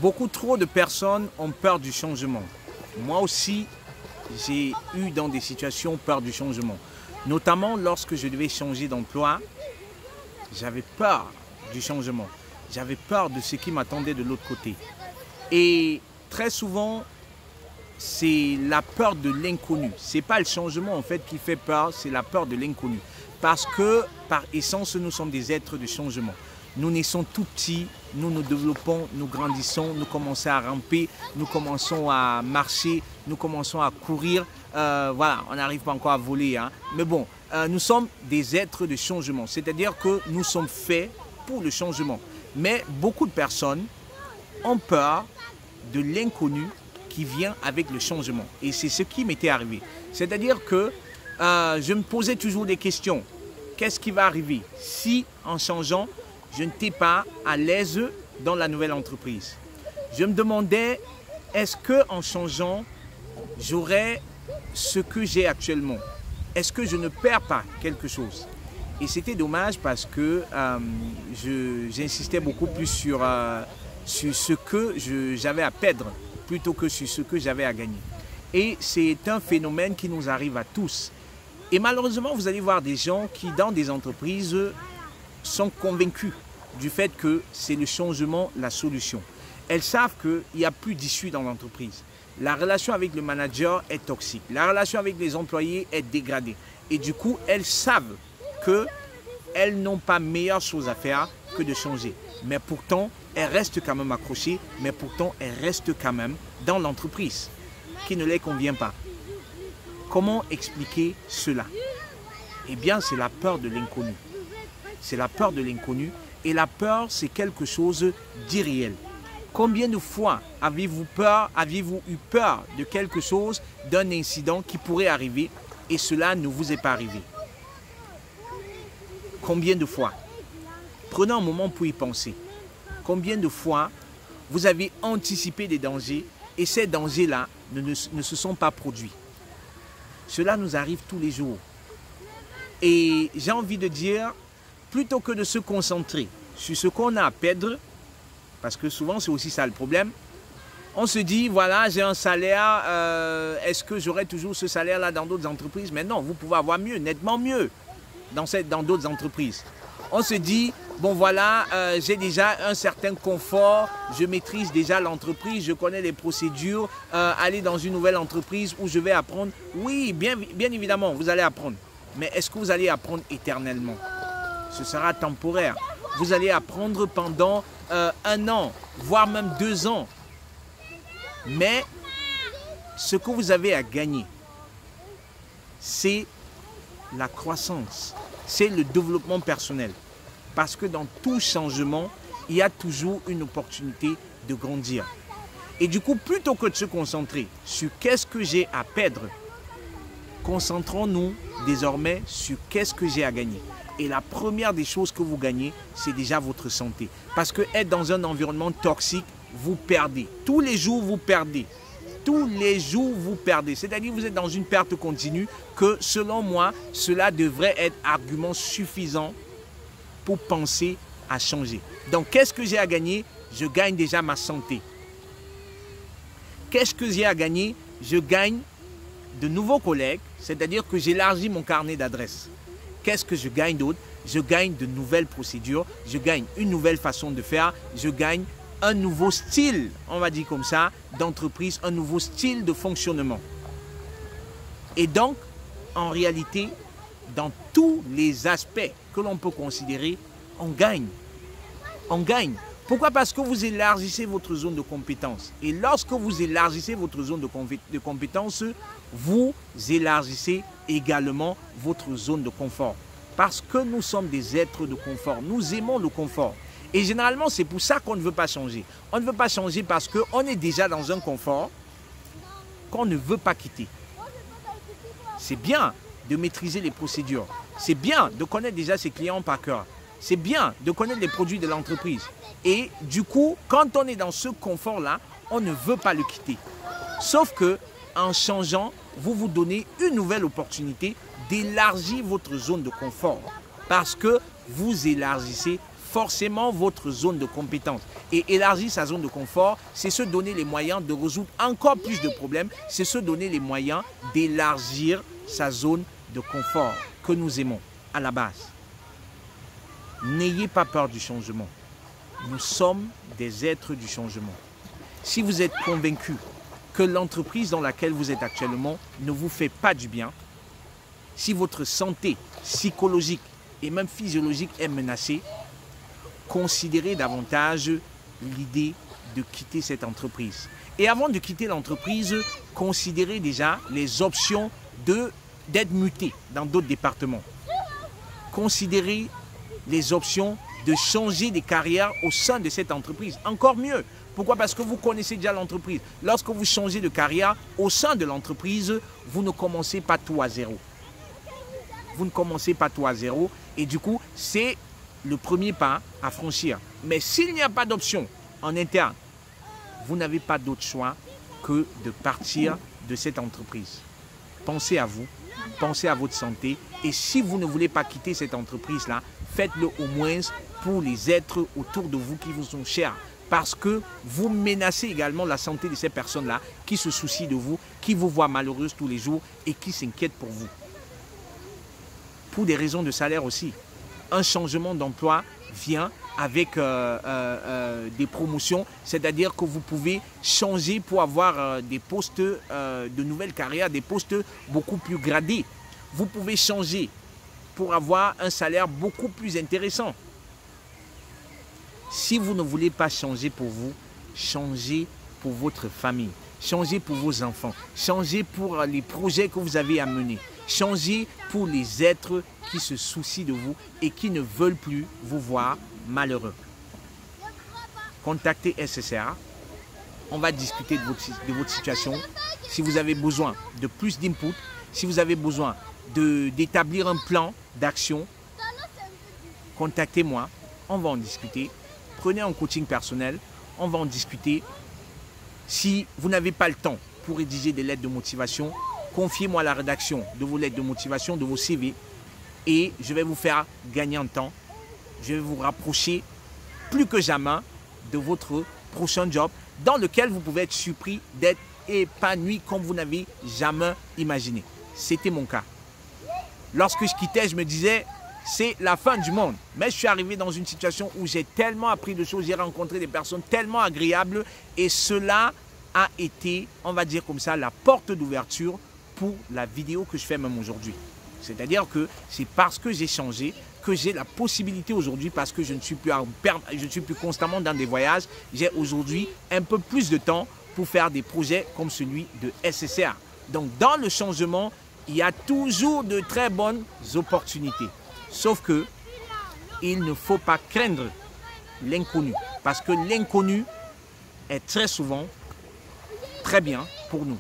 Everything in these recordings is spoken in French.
Beaucoup trop de personnes ont peur du changement. Moi aussi, j'ai eu dans des situations peur du changement. Notamment lorsque je devais changer d'emploi, j'avais peur du changement. J'avais peur de ce qui m'attendait de l'autre côté. Et très souvent, c'est la peur de l'inconnu. Ce n'est pas le changement en fait qui fait peur, c'est la peur de l'inconnu. Parce que par essence, nous sommes des êtres de changement. Nous naissons tout petits, nous nous développons, nous grandissons, nous commençons à ramper, nous commençons à marcher, nous commençons à courir. Voilà, on n'arrive pas encore à voler, hein. Mais bon, nous sommes des êtres de changement. C'est-à-dire que nous sommes faits pour le changement. Mais beaucoup de personnes ont peur de l'inconnu qui vient avec le changement. Et c'est ce qui m'était arrivé. C'est-à-dire que je me posais toujours des questions. Qu'est-ce qui va arriver si, en changeant, je n'étais pas à l'aise dans la nouvelle entreprise? Je me demandais, est-ce qu'en changeant, j'aurais ce que j'ai actuellement? Est-ce que je ne perds pas quelque chose? Et c'était dommage parce que j'insistais beaucoup plus sur ce que j'avais à perdre plutôt que sur ce que j'avais à gagner. Et c'est un phénomène qui nous arrive à tous. Et malheureusement, vous allez voir des gens qui, dans des entreprises, sont convaincus du fait que c'est le changement la solution. Elles savent qu'il n'y a plus d'issue dans l'entreprise. La relation avec le manager est toxique. La relation avec les employés est dégradée. Et du coup, elles savent qu'elles n'ont pas meilleure chose à faire que de changer. Mais pourtant, elles restent quand même accrochées, mais pourtant, elles restent quand même dans l'entreprise qui ne les convient pas. Comment expliquer cela? Eh bien, c'est la peur de l'inconnu. C'est la peur de l'inconnu. Et la peur, c'est quelque chose d'irréel. Combien de fois avez-vous eu peur de quelque chose, d'un incident qui pourrait arriver et cela ne vous est pas arrivé? Combien de fois? Prenez un moment pour y penser. Combien de fois vous avez anticipé des dangers et ces dangers-là ne se sont pas produits? Cela nous arrive tous les jours. Et j'ai envie de dire, plutôt que de se concentrer sur ce qu'on a à perdre, parce que souvent c'est aussi ça le problème, on se dit, voilà, j'ai un salaire, est-ce que j'aurai toujours ce salaire-là dans d'autres entreprises? Mais non, vous pouvez avoir mieux, nettement mieux dans d'autres entreprises. On se dit, bon voilà, j'ai déjà un certain confort, je maîtrise déjà l'entreprise, je connais les procédures, aller dans une nouvelle entreprise où je vais apprendre. Oui, bien évidemment, vous allez apprendre. Mais est-ce que vous allez apprendre éternellement? Ce sera temporaire. Vous allez apprendre pendant 1 an, voire même 2 ans. Mais ce que vous avez à gagner, c'est la croissance, c'est le développement personnel. Parce que dans tout changement, il y a toujours une opportunité de grandir. Et du coup, plutôt que de se concentrer sur qu'est-ce que j'ai à perdre, concentrons-nous désormais sur qu'est-ce que j'ai à gagner. Et la première des choses que vous gagnez, c'est déjà votre santé. Parce que être dans un environnement toxique, vous perdez. Tous les jours, vous perdez. Tous les jours, vous perdez. C'est-à-dire que vous êtes dans une perte continue que, selon moi, cela devrait être argument suffisant pour penser à changer. Donc, qu'est-ce que j'ai à gagner? Je gagne déjà ma santé. Qu'est-ce que j'ai à gagner? Je gagne de nouveaux collègues, c'est-à-dire que j'élargis mon carnet d'adresses. Qu'est-ce que je gagne d'autre? Je gagne de nouvelles procédures, je gagne une nouvelle façon de faire, je gagne un nouveau style, on va dire comme ça, d'entreprise, un nouveau style de fonctionnement. Et donc, en réalité, dans tous les aspects que l'on peut considérer, on gagne. On gagne. Pourquoi? Parce que vous élargissez votre zone de compétence. Et lorsque vous élargissez votre zone de compétence, vous élargissez également votre zone de confort. Parce que nous sommes des êtres de confort. Nous aimons le confort. Et généralement, c'est pour ça qu'on ne veut pas changer. On ne veut pas changer parce qu'on est déjà dans un confort qu'on ne veut pas quitter. C'est bien de maîtriser les procédures. C'est bien de connaître déjà ses clients par cœur. C'est bien de connaître les produits de l'entreprise. Et du coup, quand on est dans ce confort-là, on ne veut pas le quitter. Sauf que, en changeant, vous vous donnez une nouvelle opportunité d'élargir votre zone de confort. Parce que vous élargissez forcément votre zone de compétence. Et élargir sa zone de confort, c'est se donner les moyens de résoudre encore plus de problèmes, c'est se donner les moyens d'élargir sa zone de confort que nous aimons à la base. N'ayez pas peur du changement. Nous sommes des êtres du changement. Si vous êtes convaincu que l'entreprise dans laquelle vous êtes actuellement ne vous fait pas du bien, si votre santé psychologique et même physiologique est menacée, considérez davantage l'idée de quitter cette entreprise. Et avant de quitter l'entreprise, considérez déjà les options d'être muté dans d'autres départements. Considérez les options de changer de carrière au sein de cette entreprise. Encore mieux. Pourquoi? Parce que vous connaissez déjà l'entreprise. Lorsque vous changez de carrière au sein de l'entreprise, vous ne commencez pas tout à zéro. Vous ne commencez pas tout à zéro. Et du coup, c'est le premier pas à franchir. Mais s'il n'y a pas d'option en interne, vous n'avez pas d'autre choix que de partir de cette entreprise. Pensez à vous, pensez à votre santé. Et si vous ne voulez pas quitter cette entreprise-là, faites-le au moins pour les êtres autour de vous qui vous sont chers. Parce que vous menacez également la santé de ces personnes-là qui se soucient de vous, qui vous voient malheureuse tous les jours et qui s'inquiètent pour vous. Pour des raisons de salaire aussi. Un changement d'emploi vient avec des promotions, c'est-à-dire que vous pouvez changer pour avoir des postes de nouvelles carrières, des postes beaucoup plus gradés. Vous pouvez changer pour avoir un salaire beaucoup plus intéressant. Si vous ne voulez pas changer pour vous, changez pour votre famille, changez pour vos enfants, changez pour les projets que vous avez à mener, changez pour les êtres qui se soucient de vous et qui ne veulent plus vous voir malheureux. Contactez SSA, on va discuter de votre situation. Si vous avez besoin de plus d'input, si vous avez besoin d'établir un plan d'action, contactez-moi, on va en discuter. Prenez un coaching personnel, on va en discuter. Si vous n'avez pas le temps pour rédiger des lettres de motivation, confiez-moi la rédaction de vos lettres de motivation, de vos CV, et je vais vous faire gagner en temps. Je vais vous rapprocher plus que jamais de votre prochain job dans lequel vous pouvez être surpris d'être épanoui comme vous n'avez jamais imaginé. C'était mon cas. Lorsque je quittais, je me disais, c'est la fin du monde. Mais je suis arrivé dans une situation où j'ai tellement appris de choses, j'ai rencontré des personnes tellement agréables et cela a été, on va dire comme ça, la porte d'ouverture pour la vidéo que je fais même aujourd'hui. C'est-à-dire que c'est parce que j'ai changé que j'ai la possibilité aujourd'hui, parce que je ne suis plus constamment dans des voyages, j'ai aujourd'hui un peu plus de temps pour faire des projets comme celui de SSA. Donc dans le changement, il y a toujours de très bonnes opportunités. Sauf que il ne faut pas craindre l'inconnu, parce que l'inconnu est très souvent très bien pour nous.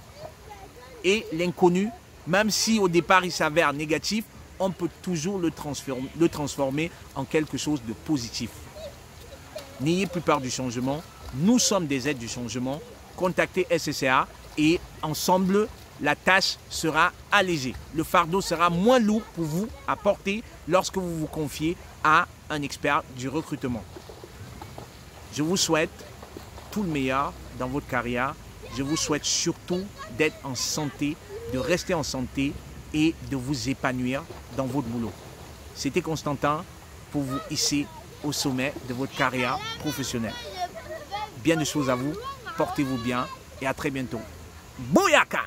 Et l'inconnu, même si au départ il s'avère négatif, on peut toujours le transformer en quelque chose de positif. N'ayez plus peur du changement. Nous sommes des êtres du changement. Contactez SSA et ensemble, la tâche sera allégée. Le fardeau sera moins lourd pour vous à porter lorsque vous vous confiez à un expert du recrutement. Je vous souhaite tout le meilleur dans votre carrière. Je vous souhaite surtout d'être en santé, de rester en santé et de vous épanouir dans votre boulot. C'était Constantin pour vous hisser au sommet de votre carrière professionnelle. Bien de choses à vous, portez-vous bien et à très bientôt. Bouyaka!